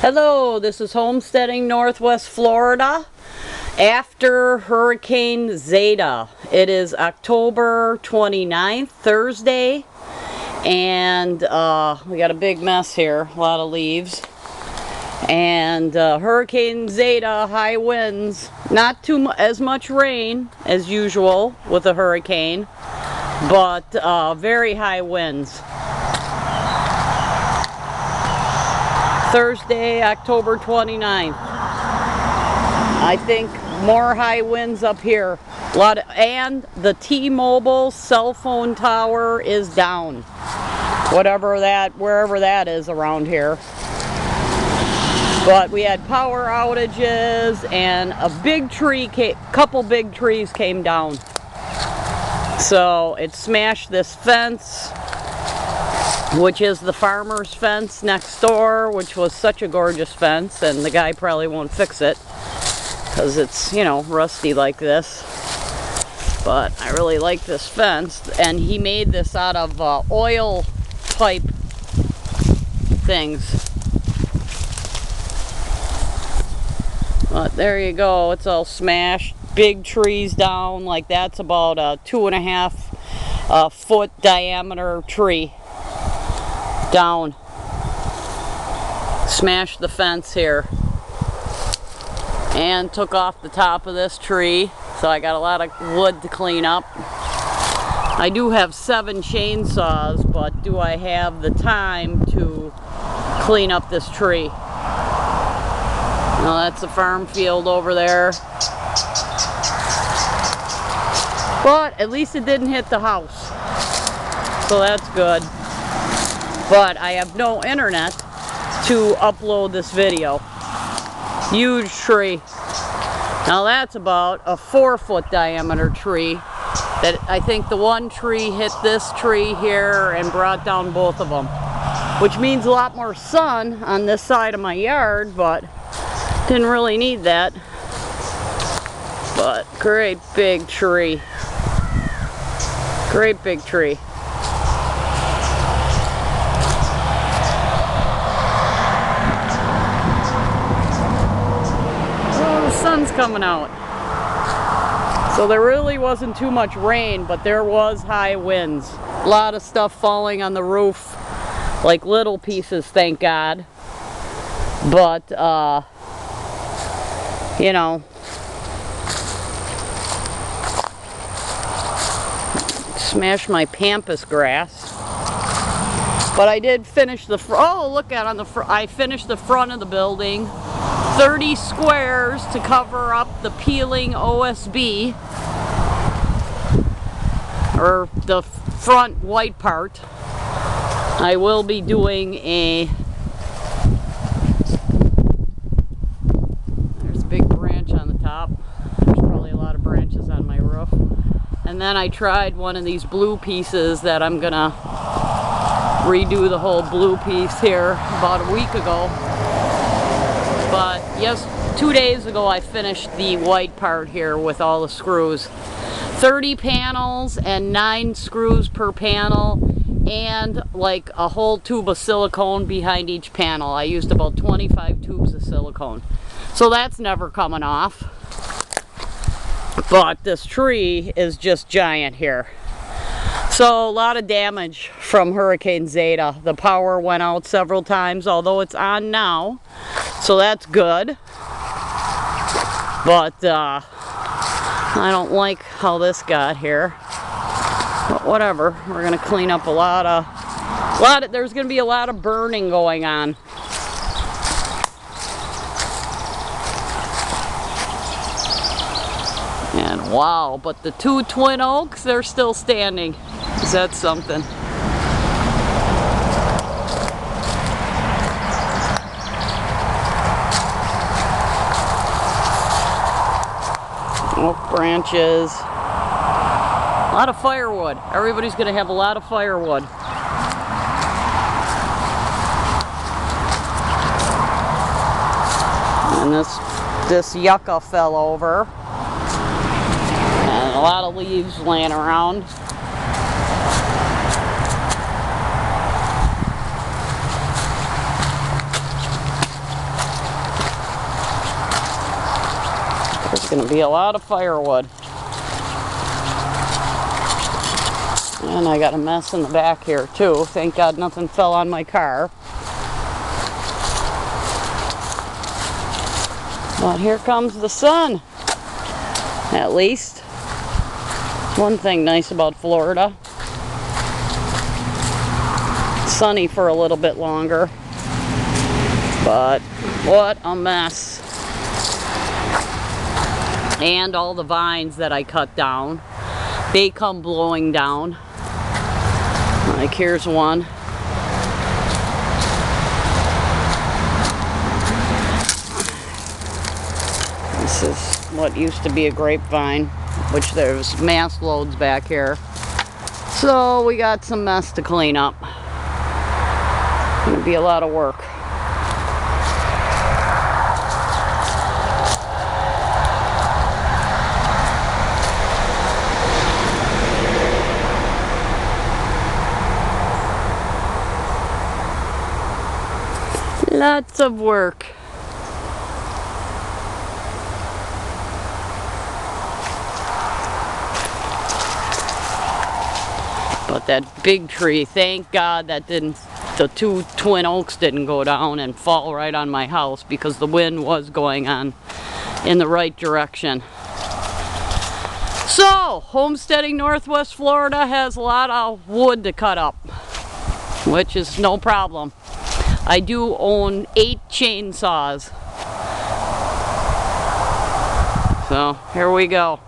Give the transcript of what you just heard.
Hello, this is Homesteading Northwest Florida after Hurricane Zeta. It is October 29th, Thursday, and we got a big mess here, a lot of leaves. And Hurricane Zeta, high winds, not as much rain as usual with a hurricane, but very high winds. Thursday, October 29th. I think more high winds up here. And the T-Mobile cell phone tower is down. Wherever that is around here. But we had power outages and couple big trees came down. So it smashed this fence, which is the farmer's fence next door, which was such a gorgeous fence, and the guy probably won't fix it because it's, you know, rusty like this. But I really like this fence, and he made this out of oil pipe things. But there you go, it's all smashed, big trees down, like that's about a 2.5 foot diameter tree. Down. Smashed the fence here and took off the top of this tree, so I got a lot of wood to clean up. I do have 7 chainsaws, but do I have the time to clean up this tree? Now that's a farm field over there, but at least it didn't hit the house, so that's good. But I have no internet to upload this video. Huge tree. Now that's about a 4-foot diameter tree. That I think the one tree hit this tree here and brought down both of them. Which means a lot more sun on this side of my yard, but didn't really need that. But great big tree. Great big tree. Sun's coming out. So there really wasn't too much rain, but there was high winds. A lot of stuff falling on the roof, like little pieces, thank God. But, you know, smashed my pampas grass. But I did finish the I finished the front of the building. 30 squares to cover up the peeling OSB, or the front white part. I will be doing there's a big branch on the top. There's probably a lot of branches on my roof. And then I tried one of these blue pieces that I'm gonna redo the whole blue piece here about a week ago. But yes, 2 days ago I finished the white part here with all the screws. 30 panels and 9 screws per panel, and like a whole tube of silicone behind each panel. I used about 25 tubes of silicone. So that's never coming off. But this tree is just giant here. So a lot of damage from Hurricane Zeta. The power went out several times, although it's on now. So that's good. But I don't like how this got here. But whatever. We're going to clean up there's going to be a lot of burning going on. And wow, but the 2 twin oaks, they're still standing. Is that something? Oak branches. A lot of firewood. Everybody's going to have a lot of firewood. And this yucca fell over. And a lot of leaves laying around. There's going to be a lot of firewood. And I got a mess in the back here too. Thank God nothing fell on my car. But here comes the sun. At least. One thing nice about Florida. It's sunny for a little bit longer. But what a mess. And all the vines that I cut down, they come blowing down. Like here's one. This is what used to be a grapevine, which there's mass loads back here. So we got some mess to clean up. Gonna be a lot of work. Lots of work. But that big tree, thank God that the two twin oaks didn't go down and fall right on my house, because the wind was going on in the right direction. So, homesteading Northwest Florida has a lot of wood to cut up, which is no problem. I do own 8 chainsaws. So, here we go.